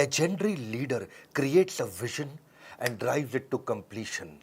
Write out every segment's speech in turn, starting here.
legendary leader creates a vision and drives it to completion.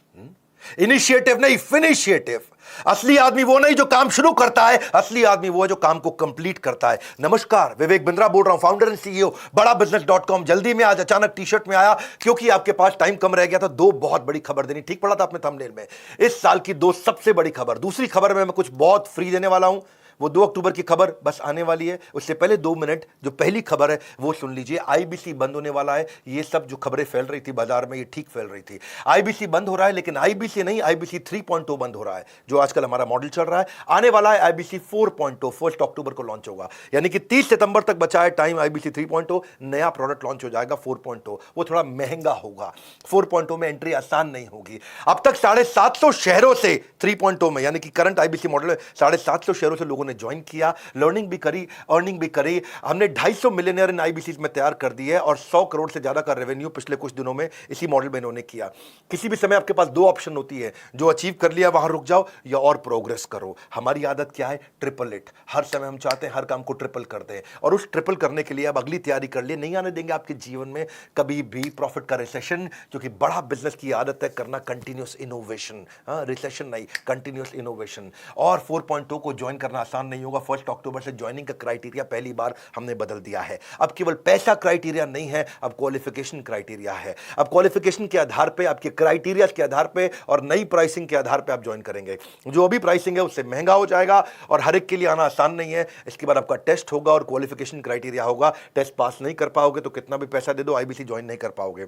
Initiative नहीं, फिनिशिएटिव. असली आदमी वो नहीं जो काम शुरू करता है, असली आदमी वो है जो काम को कंप्लीट करता है. नमस्कार, विवेक बिंद्रा बोल रहा हूं, फाउंडर एंड सीईओ बड़ा बिजनेस.com. जल्दी में आज अचानक टी शर्ट में आया क्योंकि आपके पास टाइम कम रह गया था. दो बहुत बड़ी खबर देनी. ठीक पड़ा था आपने थंबनेल में. इस साल की दो सबसे बड़ी खबर. दूसरी खबर में मैं कुछ बहुत फ्री देने वाला हूं. वो 2 अक्टूबर की खबर बस आने वाली है. उससे पहले 2 मिनट जो पहली खबर है वो सुन लीजिए. आईबीसी बंद होने वाला है. ये सब जो खबरें फैल रही थी बाजार में, ये ठीक फैल रही थी. आईबीसी बंद हो रहा है, लेकिन आईबीसी नहीं, आईबीसी 3.0 बंद हो रहा है, जो आजकल हमारा मॉडल चल रहा है. आने वाला है आईबीसी 4.0, 1 अक्टूबर को लॉन्च होगा. यानी कि 30 सितंबर तक बचा है टाइम. आईबीसी 3.0 नया प्रोडक्ट लॉन्च हो जाएगा. 4.0 वो थोड़ा महंगा होगा. 4.0 में एंट्री आसान नहीं होगी. अब तक 750 शहरों से 3.0 में, यानी कि करंट आईबीसी मॉडल 750 शहरों से लोगों ने ज्वाइन किया. लर्निंग भी करी, अर्निंग भी करी. हमने 250 मिलियनर इन आईबीसी में तैयार कर दिए और 100 करोड़ से ज्यादा का रेवेन्यू पिछले कुछ दिनों में इसी मॉडल में इन्होंने किया. किसी भी समय आपके पास 2 ऑप्शन होती है. जो अचीव कर लिया वहां रुक जाओ या और प्रोग्रेस करो. हमारी आदत क्या है? Triple it. हर समय हम चाहते हैं हर काम को ट्रिपल कर दें, और उस ट्रिपल करने के लिए अब अगली तैयारी कर लिए. नहीं आने देंगे आपके जीवन में कभी भी प्रॉफिट का रिसेशन, क्योंकि बड़ा बिजनेस की आदत है करना कंटिन्यूअस इनोवेशन. रिसेशन नहीं, कंटिन्यूअस इनोवेशन. और 4.0 को ज्वाइन करना आसान नहीं होगा. 1 अक्टूबर से ज्वाइनिंग का क्राइटेरिया पहली बार हमने बदल दिया है. अब केवल पैसा क्राइटेरिया नहीं है, अब क्वालिफिकेशन क्राइटेरिया है. अब क्वालिफिकेशन के आधार पे, आपके क्राइटेरिया के आधार पे और नई प्राइसिंग के आधार पे आप ज्वाइन करेंगे. जो अभी प्राइसिंग है उससे महंगा हो जाएगा और हर एक के लिए आना आसान नहीं है. इसके बाद आपका टेस्ट होगा और क्वालिफिकेशन क्राइटेरिया होगा. टेस्ट पास नहीं कर पाओगे तो कितना भी पैसा दे दो, आईबीसी ज्वाइन नहीं कर पाओगे.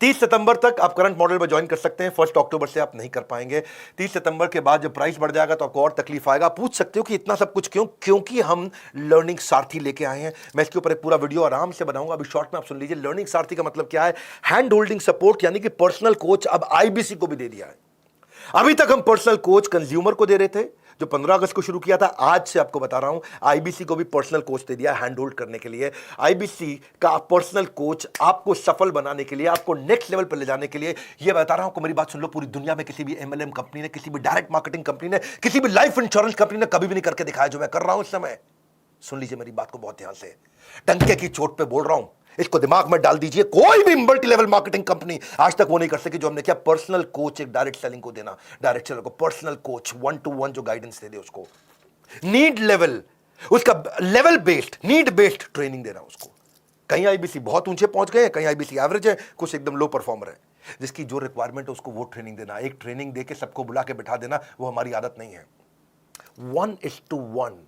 30 सितंबर तक आप करंट मॉडल में ज्वाइन कर सकते हैं. 1 अक्टूबर से आप नहीं कर पाएंगे. 30 सितंबर के बाद जब प्राइस बढ़ जाएगा तो आपको और तकलीफ आएगा. पूछ सकते हो कि इतना सब कुछ क्यों? क्योंकि हम लर्निंग सारथी लेके आए हैं. मैं इसके ऊपर एक पूरा वीडियो आराम से बनाऊंगा. अभी शॉर्ट में आप सुन लीजिए. लर्निंग सारथी का मतलब क्या है? हैंड होल्डिंग सपोर्ट, यानी कि पर्सनल कोच अब आईबीसी को भी दे दिया है. अभी तक हम पर्सनल कोच कंज्यूमर को दे रहे थे, जो 15 अगस्त को शुरू किया था. आज से आपको बता रहा हूं, आईबीसी को भी पर्सनल कोच दे दिया हैंड होल्ड करने के लिए. आईबीसी का पर्सनल कोच आपको सफल बनाने के लिए, आपको नेक्स्ट लेवल पर ले जाने के लिए. ये बता रहा हूं, मेरी बात सुन लो. पूरी दुनिया में किसी भी एमएलएम कंपनी ने, किसी भी डायरेक्ट मार्केटिंग कंपनी ने, किसी भी लाइफ इंश्योरेंस कंपनी ने कभी भी नहीं करके दिखाया जो मैं कर रहा हूं इस समय. सुन लीजिए मेरी बात को बहुत ध्यान से. डंके की चोट पे बोल रहा हूं, इसको दिमाग में डाल दीजिए. कोई भी मल्टी लेवल मार्केटिंग कंपनी आज तक वो नहीं कर सकी जो हमने किया. पर्सनल कोच, एक डायरेक्ट सेलिंग को देना, डायरेक्ट सेलर को पर्सनल कोच 1-to-1 जो गाइडेंस दे दे उसको. नीड लेवल, उसका level based, need based training देना उसको. कहीं आईबीसी बहुत ऊंचे पहुंच गए हैं, कहीं आईबीसी एवरेज है, कुछ एकदम लो परफॉर्मर है. जिसकी जो रिक्वायरमेंट है उसको वो ट्रेनिंग देना. एक ट्रेनिंग देके सबको बुला के बिठा देना, वो हमारी आदत नहीं है. 1:1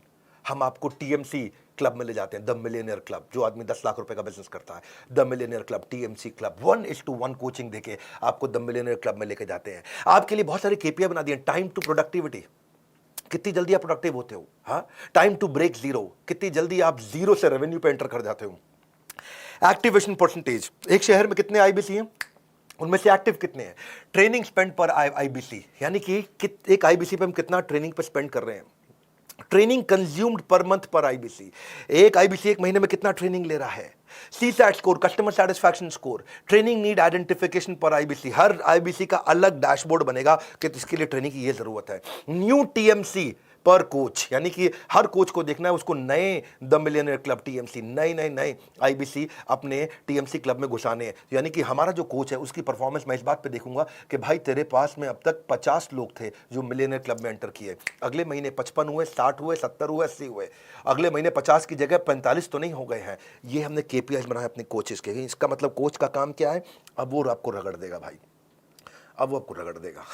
हम आपको टीएमसी क्लब में ले जाते हैं. द मिलियनियर क्लब, जो आदमी 10 लाख रुपए का बिजनेस करता है, the millionaire club, TMC club. 1:1 coaching देके आपको द मिलियनियर क्लब में लेके जाते हैं. आपके लिए बहुत सारे केपीआई बना दिए. टाइम टू प्रोडक्टिविटी, कितनी जल्दी आप प्रोडक्टिव होते हो. हाँ, टाइम टू ब्रेक जीरो, कितनी जल्दी आप जीरो से रेवेन्यू पे एंटर कर जाते हो. एक्टिवेशन परसेंटेज, एक शहर में कितने आईबीसी हैं, उनमें से एक्टिव कितने हैं. ट्रेनिंग स्पेंड पर आईबीसी, यानी कि एक आईबीसी पे हम कितना ट्रेनिंग पे स्पेंड कर रहे हैं. ट्रेनिंग कंज्यूम्ड पर मंथ पर आईबीसी, एक आईबीसी एक महीने में कितना ट्रेनिंग ले रहा है. CSAT score, customer satisfaction score, training need identification पर आईबीसी. हर आईबीसी का अलग डैशबोर्ड बनेगा कि इसके लिए ट्रेनिंग की ये जरूरत है. न्यू टीएमसी पर कोच, यानी कि हर कोच को देखना है उसको नए द मिलियनियर क्लब टीएमसी, नए नए नए आईबीसी अपने टीएमसी क्लब में घुसाने हैं. यानी कि हमारा जो कोच है उसकी परफॉर्मेंस मैं इस बात पे देखूंगा कि भाई तेरे पास में अब तक 50 लोग थे जो मिलियनियर क्लब में एंटर किए. अगले महीने 55 हुए, 60 हुए, 70 हुए, 80 हुए. अगले महीने 50 की जगह 45 तो नहीं हो गए हैं. ये हमने केपीआई बनाया अपने कोचेस के. इसका मतलब कोच का काम क्या है? अब वो आपको रगड़ देगा भाई, अब वो आपको रगड़ देगा.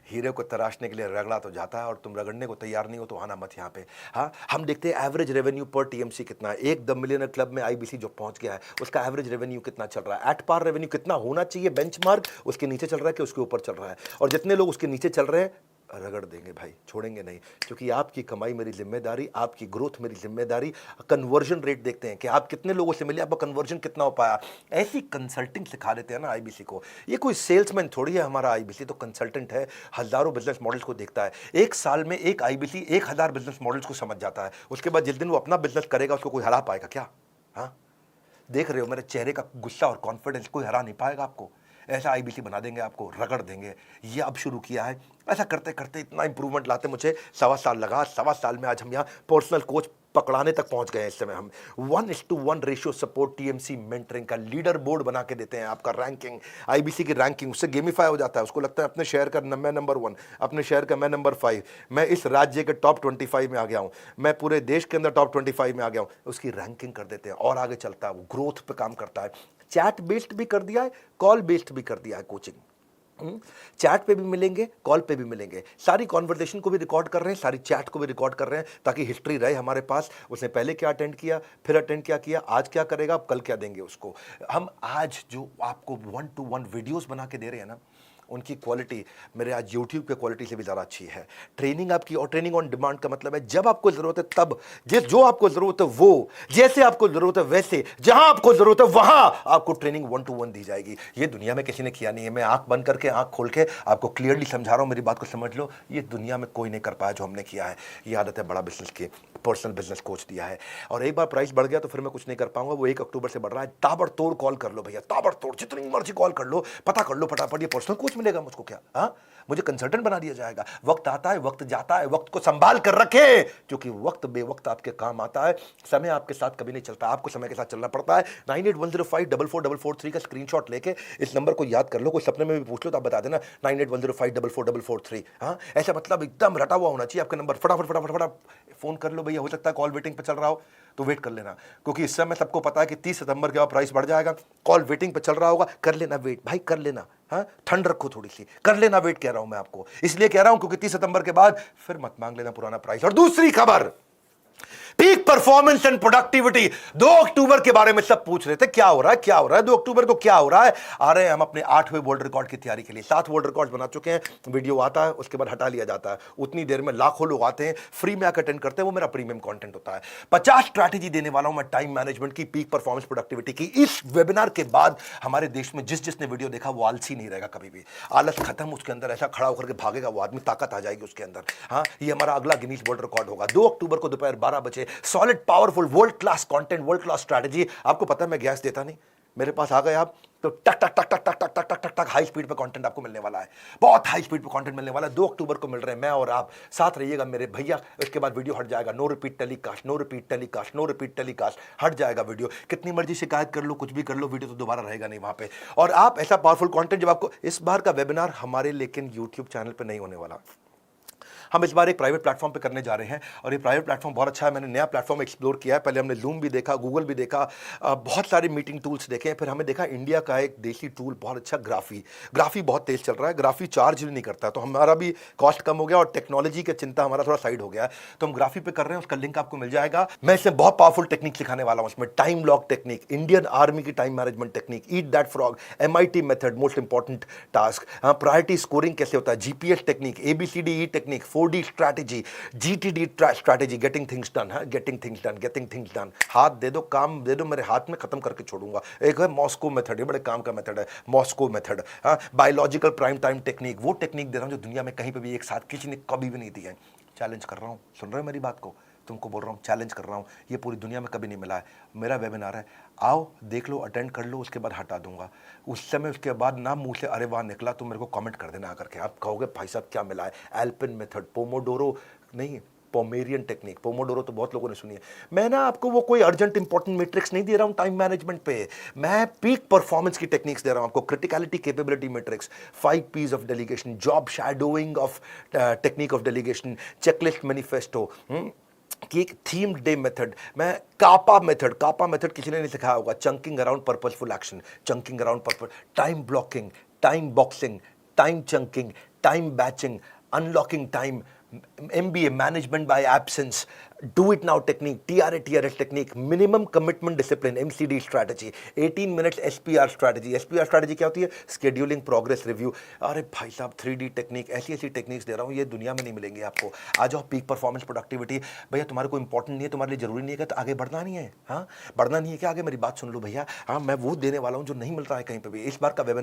हीरे को तराशने के लिए रगड़ा तो जाता है और तुम रगड़ने को तैयार नहीं हो तो आना मत यहाँ पे. हाँ, हम देखते हैं एवरेज रेवेन्यू पर टीएमसी कितना है. एक द मिलियनर क्लब में आईबीसी जो पहुंच गया है उसका एवरेज रेवेन्यू कितना चल रहा है. एट पार रेवेन्यू कितना होना चाहिए बेंचमार्क, उसके नीचे चल रहा है कि उसके ऊपर चल रहा है. और जितने लोग उसके नीचे चल रहे हैं रगड़ देंगे भाई, छोड़ेंगे नहीं. क्योंकि आपकी कमाई मेरी जिम्मेदारी, आपकी ग्रोथ मेरी जिम्मेदारी. कन्वर्जन रेट देखते हैं कि आप कितने लोगों से मिले, आपका कन्वर्जन कितना हो पाया. ऐसी कंसल्टिंग सिखा देते हैं ना आईबीसी को. ये कोई सेल्समैन थोड़ी है हमारा आईबीसी, तो कंसल्टेंट है. हजारों बिजनेस मॉडल्स को देखता है. एक साल में एक आईबीसी 1000 बिजनेस मॉडल्स को समझ जाता है. उसके बाद जिस दिन वो अपना बिजनेस करेगा उसको कोई हरा पाएगा क्या? हाँ, देख रहे हो मेरे चेहरे का गुस्सा और कॉन्फिडेंस, कोई हरा नहीं पाएगा आपको. ऐसा आईबीसी बना देंगे आपको, रगड़ देंगे. ये अब शुरू किया है. ऐसा करते करते इतना इंप्रूवमेंट लाते मुझे 1.25 साल लगा. 1.25 साल में आज हम यहाँ पर्सनल कोच पकड़ाने तक पहुंच गए हैं इस समय हम। 1:1 रेशियो सपोर्ट टीएमसी मेंटरिंग का लीडर बोर्ड बना के देते हैं। आपका रैंकिंग, आईबीसी की रैंकिंग उससे गेमिफाई हो जाता है। उसको लगता है अपने शहर का मैं नंबर 1, अपने शहर का मैं नंबर 5, मैं इस राज्य के टॉप 25 में आ गया हूं, मैं पूरे देश के अंदर टॉप 25 में आ गया हूं। उसकी रैंकिंग कर देते हैं और आगे चलता है, वो ग्रोथ पे काम करता है। चैट बेस्ड भी कर दिया है, कॉल बेस्ड भी कर दिया है कोचिंग। चैट पे भी मिलेंगे, कॉल पे भी मिलेंगे, सारी कॉन्वर्सेशन को भी रिकॉर्ड कर रहे हैं, सारी चैट को भी रिकॉर्ड कर रहे हैं, ताकि हिस्ट्री रहे हमारे पास। उसने पहले क्या अटेंड किया, फिर अटेंड क्या किया, आज क्या करेगा, कल क्या देंगे उसको। हम आज जो आपको 1-to-1 वीडियोस बना के दे रहे हैं ना, उनकी क्वालिटी मेरे आज YouTube के क्वालिटी से भी ज़्यादा अच्छी है। ट्रेनिंग आपकी, और ट्रेनिंग ऑन डिमांड का मतलब है जब आपको ज़रूरत है तब, जो आपको ज़रूरत है वो, जैसे आपको ज़रूरत है वैसे, जहां आपको ज़रूरत है वहां आपको ट्रेनिंग 1-to-1 दी जाएगी। ये दुनिया में किसी ने किया नहीं है। मैं आंख बंद करके, आंख खोल के आपको क्लियरली समझा रहा हूं, मेरी बात को समझ लो। ये दुनिया में कोई नहीं कर पाया जो हमने किया है। ये आदत है बड़ा बिजनेस की, पर्सनल बिजनेस कोच दिया है। और एक बार प्राइस बढ़ गया तो फिर मैं कुछ नहीं कर पाऊंगा। वो 1 अक्टूबर से बढ़ रहा है। ताबड़तोड़ कॉल कर लो भैया, ताबड़तोड़, जितनी मर्जी कॉल कर लो, पता कर लो फटाफट। ये पर्सनल कोच मिलेगा मुझको क्या? हाँ, मुझे कंसल्टेंट बना दिया जाएगा। वक्त आता है, वक्त जाता है, वक्त को संभाल कर रखे, क्योंकि वक्त बेवक्त आपके काम आता है। समय आपके साथ कभी नहीं चलता, आपको समय के साथ चलना पड़ता है। 9810544443 का स्क्रीनशॉट लेके इस नंबर को याद कर लो। कोई सपने में भी पूछ लो तो आप बता देना 9810544443। हाँ, ऐसा मतलब एकदम रटा हुआ होना चाहिए आपका नंबर। फटाफट फटाफट फटाफट फोन कर लो भैया। हो सकता है कॉल वेटिंग पे चल रहा हो तो वेट कर लेना, क्योंकि इस समय सबको पता है कि 30 सितंबर के बाद प्राइस बढ़ जाएगा। कॉल वेटिंग पे चल रहा होगा, कर लेना वेट भाई, कर लेना। हाँ, ठंड रखो थोड़ी सी, कर लेना वेट। कह रहा हूं मैं आपको, इसलिए कह रहा हूं क्योंकि 30 सितंबर के बाद फिर मत मांग लेना पुराना प्राइस। और दूसरी खबर, पीक परफॉर्मेंस एंड प्रोडक्टिविटी। 2 अक्टूबर के बारे में सब पूछ रहे थे, क्या हो रहा है, क्या हो रहा है 2 अक्टूबर को, क्या हो रहा है। आ रहे हैं हम अपने 8वें वर्ल्ड रिकॉर्ड की तैयारी के लिए। 7 वर्ल्ड रिकॉर्ड बना चुके हैं। वीडियो आता है, उसके बाद हटा लिया जाता है। उतनी देर में लाखों लोग आते हैं, फ्री में आकर अटेंड करते हैं। वो मेरा प्रीमियम कंटेंट होता है। 50 स्ट्रैटेजी देने वाला हूं मैं टाइम मैनेजमेंट की, पीक परफॉर्मेंस प्रोडक्टिविटी की। इस वेबिनार के बाद हमारे देश में जिसने वीडियो देखा वो आलसी नहीं रहेगा कभी भी। आलस खत्म, उसके अंदर ऐसा खड़ा होकर के भागेगा वो आदमी, ताकत आ जाएगी उसके अंदर। हाँ, ये हमारा अगला गिनीज वर्ल्ड रिकॉर्ड होगा। 2 अक्टूबर को दोपहर 12 बजे। Solid powerful world class content, world class strategy. आपको पता है मैं गैस देता नहीं, मेरे पास आ गए आप तो टक टक टक टक टक टक टक टक टक हाई स्पीड पे कंटेंट आपको मिलने वाला है। बहुत हाई स्पीड पे कंटेंट मिलने वाला है। 2 अक्टूबर को मिल रहे हैं, मैं और आप साथ रहिएगा मेरे भैया। इसके बाद वीडियो हट जाएगा। No repeat telecast, no repeat telecast, no repeat telecast, हट जाएगा वीडियो। कितनी मर्जी शिकायत कर लो, कुछ भी कर लो, वीडियो तो दोबारा रहेगा नहीं वहां पे। और आप ऐसा पावरफुल कंटेंट जब आपको, इस बार का वेबिनार हमारे लेकिन यूट्यूब चैनल पर नहीं होने वाला। हम इस बार एक प्राइवेट प्लेटफॉर्म पे करने जा रहे हैं, और ये प्राइवेट प्लेटफॉर्म बहुत अच्छा है। मैंने नया प्लेटफॉर्म एक्सप्लोर किया है। पहले हमने लूम भी देखा, गूगल भी देखा, बहुत सारे मीटिंग टूल्स देखे। फिर हमें देखा इंडिया का एक देसी टूल बहुत अच्छा, ग्राफी बहुत तेज चल रहा है। ग्राफी चार्ज नहीं करता, तो हमारा भी कॉस्ट कम हो गया और टेक्नोलॉजी की चिंता हमारा थोड़ा साइड हो गया है। तो हम ग्राफी पे कर रहे हैं, उसका लिंक आपको मिल जाएगा। मैं इसमें बहुत पावरफुल टेक्निक सिखाने वाला हूं। इसमें time lock technique, Indian army की time management technique, eat that frog, MIT method, most important task, priority scoring कैसे होता है, GPS technique, ABCDE technique, 4D strategy, GTD strategy, getting things done. Getting things done. हाथ दे दो, काम दे दो मेरे हाथ में, खत्म करके छोड़ूंगा। एक है मॉस्को मेथड, ये बड़े काम का मेथड है, Moscow method. Biological prime time technique, वो टेक्निक दे रहा हूं जो दुनिया में कहीं पे भी एक साथ किसी ने कभी भी नहीं दी है। चैलेंज कर रहा हूं, सुन रहे हो मेरी बात को? तुमको बोल रहा हूं, चैलेंज कर रहा हूं, ये पूरी दुनिया में कभी नहीं मिला है। मेरा वेबिनार है, आओ देख लो, अटेंड कर लो, उसके बाद हटा दूंगा। उस समय उसके बाद ना मुंह से अरे वाह निकला तो मेरे को कमेंट कर देना आकर के। आप कहोगे भाई साहब क्या मिला है? एल्पिन मेथड, पोमोडोरो नहीं, पोमेरियन टेक्निक। पोमोडोरो तो बहुत लोगों ने सुनी है। मैं ना आपको वो कोई अर्जेंट इंपॉर्टेंट मैट्रिक्स नहीं दे रहा हूं टाइम मैनेजमेंट पे, मैं पीक परफॉर्मेंस की टेक्निक्स दे रहा हूं आपको। Criticality capability matrix, 5 P's of delegation, job shadowing of technique of delegation, checklist manifesto कि एक थीम डे मेथड। मैं कापा मेथड किसी ने नहीं सिखाया होगा। Chunking around purposeful action, chunking around purpose, time blocking, time boxing, time chunking, time batching, unlocking time, MBA management by absence, do it now technique, TRS technique, minimum commitment discipline, MCD strategy, 18 minutes SPR strategy. SPR strategy क्या होती है? Scheduling progress review. अरे भाई साहब 3D technique, ऐसी techniques दे रहा हूँ, ये दुनिया में नहीं मिलेंगी आपको। आ जाओ, पीक परफॉर्मेंस प्रोडक्टिविटी। भैया तुम्हारे को इंपॉर्टेंट नहीं है, तुम्हारे लिए जरूरी नहीं है, तो आगे बढ़ना नहीं है। हाँ, बढ़ना नहीं है क्या? आगे मेरी बात सुन लो भैया। हाँ, मैं वो देने वाला हूँ जो नहीं मिलता है कहीं पर भी। इस बार का वेबिनार